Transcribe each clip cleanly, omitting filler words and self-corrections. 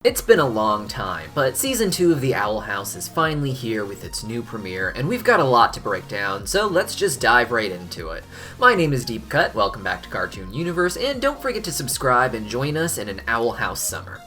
It's been a long time, but Season 2 of The Owl House is finally here with its new premiere, and we've got a lot to break down, so let's just dive right into it. My name is Deepcut, welcome back to Cartoon Universe, and don't forget to subscribe and join us in an Owl House summer.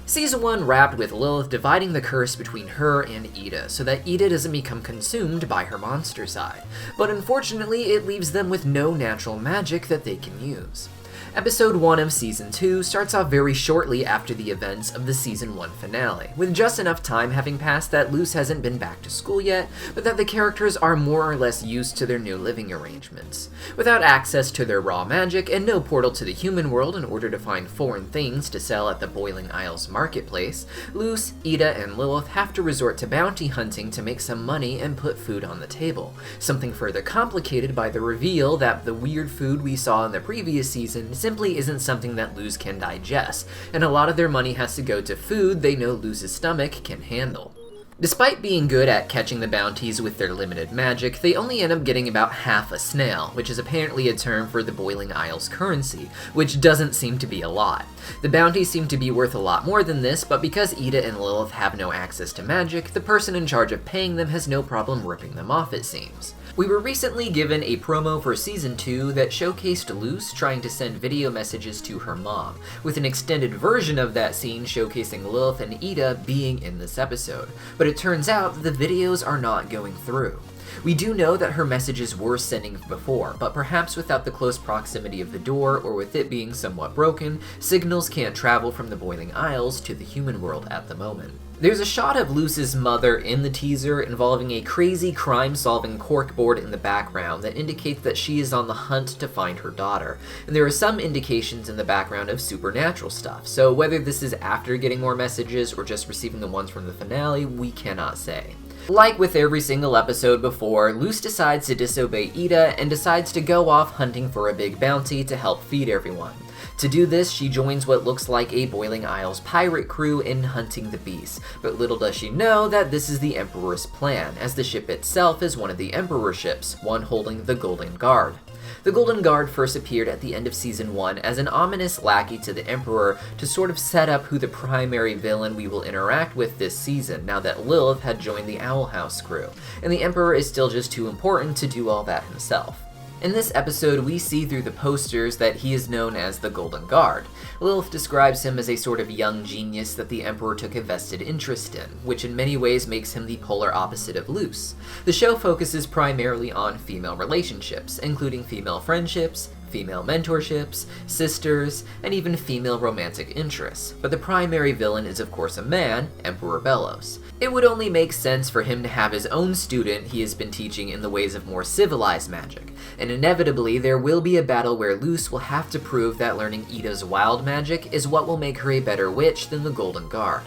Season 1 wrapped with Lilith dividing the curse between her and Ida, so that Ida doesn't become consumed by her monster side, but unfortunately it leaves them with no natural magic that they can use. Episode 1 of Season 2 starts off very shortly after the events of the Season 1 finale, with just enough time having passed that Luz hasn't been back to school yet, but that the characters are more or less used to their new living arrangements. Without access to their raw magic and no portal to the human world in order to find foreign things to sell at the Boiling Isles marketplace, Luz, Ida, and Lilith have to resort to bounty hunting to make some money and put food on the table, something further complicated by the reveal that the weird food we saw in the previous season simply isn't something that Luz can digest, and a lot of their money has to go to food they know Luz's stomach can handle. Despite being good at catching the bounties with their limited magic, they only end up getting about half a snail, which is apparently a term for the Boiling Isles currency, which doesn't seem to be a lot. The bounties seem to be worth a lot more than this, but because Ida and Lilith have no access to magic, the person in charge of paying them has no problem ripping them off, it seems. We were recently given a promo for Season 2 that showcased Luz trying to send video messages to her mom, with an extended version of that scene showcasing Lilith and Ida being in this episode, but it turns out the videos are not going through. We do know that her messages were sending before, but perhaps without the close proximity of the door, or with it being somewhat broken, signals can't travel from the Boiling Isles to the human world at the moment. There's a shot of Luz's mother in the teaser involving a crazy crime-solving corkboard in the background that indicates that she is on the hunt to find her daughter, and there are some indications in the background of supernatural stuff, so whether this is after getting more messages or just receiving the ones from the finale, we cannot say. Like with every single episode before, Luz decides to disobey Ida and decides to go off hunting for a big bounty to help feed everyone. To do this, she joins what looks like a Boiling Isles pirate crew in hunting the beast, but little does she know that this is the Emperor's plan, as the ship itself is one of the Emperor's ships, one holding the Golden Guard. The Golden Guard first appeared at the end of Season 1 as an ominous lackey to the Emperor to sort of set up who the primary villain we will interact with this season now that Lilith had joined the Owl House crew, and the Emperor is still just too important to do all that himself. In this episode, we see through the posters that he is known as the Golden Guard. Lilith describes him as a sort of young genius that the Emperor took a vested interest in, which in many ways makes him the polar opposite of Luz. The show focuses primarily on female relationships, including female friendships, female mentorships, sisters, and even female romantic interests, but the primary villain is of course a man, Emperor Belos. It would only make sense for him to have his own student he has been teaching in the ways of more civilized magic, and inevitably there will be a battle where Luz will have to prove that learning Ida's wild magic is what will make her a better witch than the Golden Guard.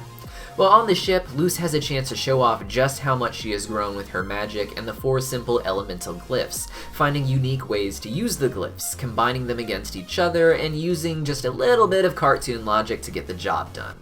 While on the ship, Luz has a chance to show off just how much she has grown with her magic and the 4 simple elemental glyphs, finding unique ways to use the glyphs, combining them against each other, and using just a little bit of cartoon logic to get the job done.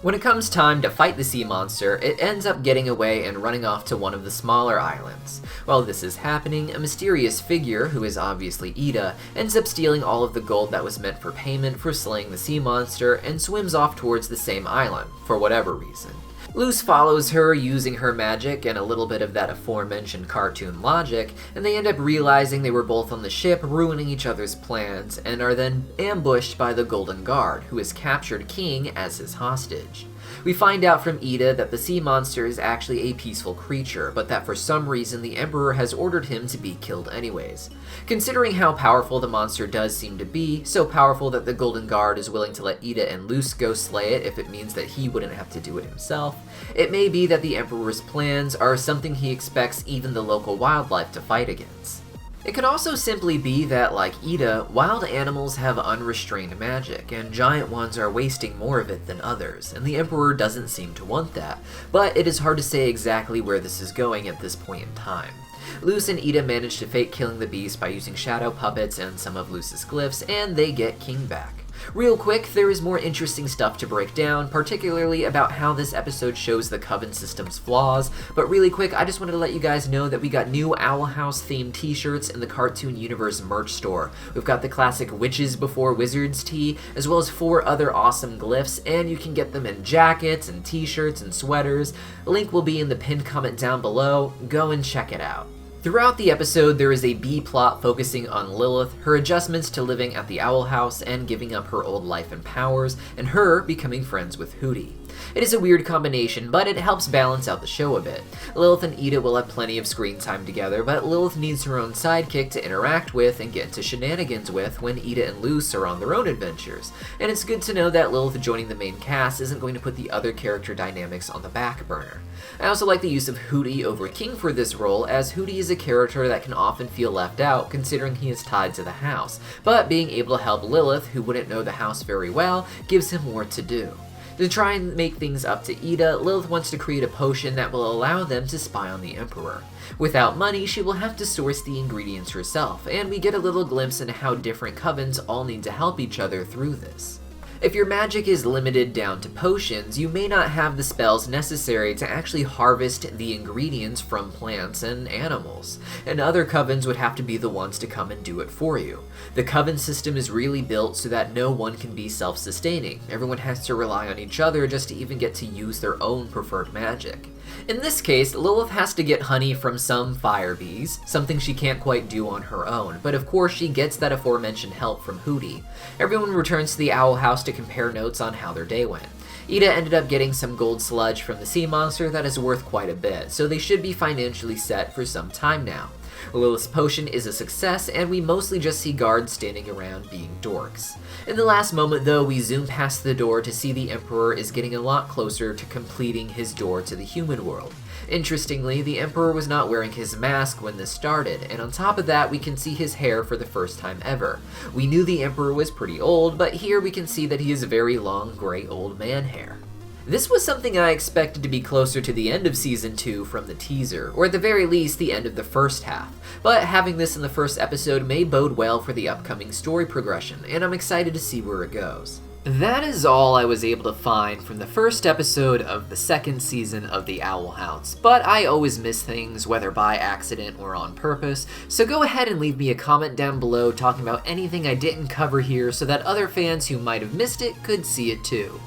When it comes time to fight the sea monster, it ends up getting away and running off to one of the smaller islands. While this is happening, a mysterious figure, who is obviously Ida, ends up stealing all of the gold that was meant for payment for slaying the sea monster and swims off towards the same island, for whatever reason. Luz follows her using her magic and a little bit of that aforementioned cartoon logic, and they end up realizing they were both on the ship ruining each other's plans, and are then ambushed by the Golden Guard, who has captured King as his hostage. We find out from Ida that the sea monster is actually a peaceful creature, but that for some reason the Emperor has ordered him to be killed anyways. Considering how powerful the monster does seem to be, so powerful that the Golden Guard is willing to let Ida and Luz go slay it if it means that he wouldn't have to do it himself, it may be that the Emperor's plans are something he expects even the local wildlife to fight against. It could also simply be that, like Ida, wild animals have unrestrained magic, and giant ones are wasting more of it than others, and the Emperor doesn't seem to want that, but it is hard to say exactly where this is going at this point in time. Luz and Ida manage to fake killing the beast by using shadow puppets and some of Luz's glyphs, and they get King back. Real quick, there is more interesting stuff to break down, particularly about how this episode shows the coven system's flaws, but really quick, I just wanted to let you guys know that we got new Owl House themed t-shirts in the Cartoon Universe merch store. We've got the classic Witches Before Wizards tee, as well as 4 other awesome glyphs, and you can get them in jackets and t-shirts and sweaters. The link will be in the pinned comment down below. Go and check it out. Throughout the episode, there is a B-plot focusing on Lilith, her adjustments to living at the Owl House and giving up her old life and powers, and her becoming friends with Hooty. It is a weird combination, but it helps balance out the show a bit. Lilith and Ida will have plenty of screen time together, but Lilith needs her own sidekick to interact with and get into shenanigans with when Ida and Luce are on their own adventures. And it's good to know that Lilith joining the main cast isn't going to put the other character dynamics on the back burner. I also like the use of Hooty over King for this role, as Hooty is a character that can often feel left out considering he is tied to the house, but being able to help Lilith, who wouldn't know the house very well, gives him more to do. To try and make things up to Ida, Lilith wants to create a potion that will allow them to spy on the Emperor. Without money, she will have to source the ingredients herself, and we get a little glimpse into how different covens all need to help each other through this. If your magic is limited down to potions, you may not have the spells necessary to actually harvest the ingredients from plants and animals, and other covens would have to be the ones to come and do it for you. The coven system is really built so that no one can be self-sustaining. Everyone has to rely on each other just to even get to use their own preferred magic. In this case, Lilith has to get honey from some fire bees, something she can't quite do on her own, but of course she gets that aforementioned help from Hooty. Everyone returns to the Owl House to compare notes on how their day went. Ida ended up getting some gold sludge from the sea monster that is worth quite a bit, so they should be financially set for some time now. Lilith's potion is a success, and we mostly just see guards standing around being dorks. In the last moment though, we zoom past the door to see the Emperor is getting a lot closer to completing his door to the human world. Interestingly, the Emperor was not wearing his mask when this started, and on top of that we can see his hair for the first time ever. We knew the Emperor was pretty old, but here we can see that he has very long gray old man hair. This was something I expected to be closer to the end of Season 2 from the teaser, or at the very least the end of the first half, but having this in the first episode may bode well for the upcoming story progression, and I'm excited to see where it goes. That is all I was able to find from the first episode of the second season of the Owl House, but I always miss things, whether by accident or on purpose, so go ahead and leave me a comment down below talking about anything I didn't cover here so that other fans who might have missed it could see it too.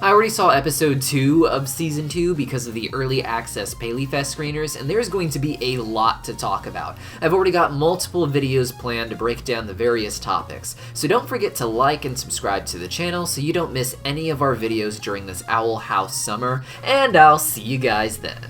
I already saw episode 2 of season 2 because of the early access PaleyFest screeners, and there's going to be a lot to talk about. I've already got multiple videos planned to break down the various topics, so don't forget to like and subscribe to the channel so you don't miss any of our videos during this Owl House summer, and I'll see you guys then.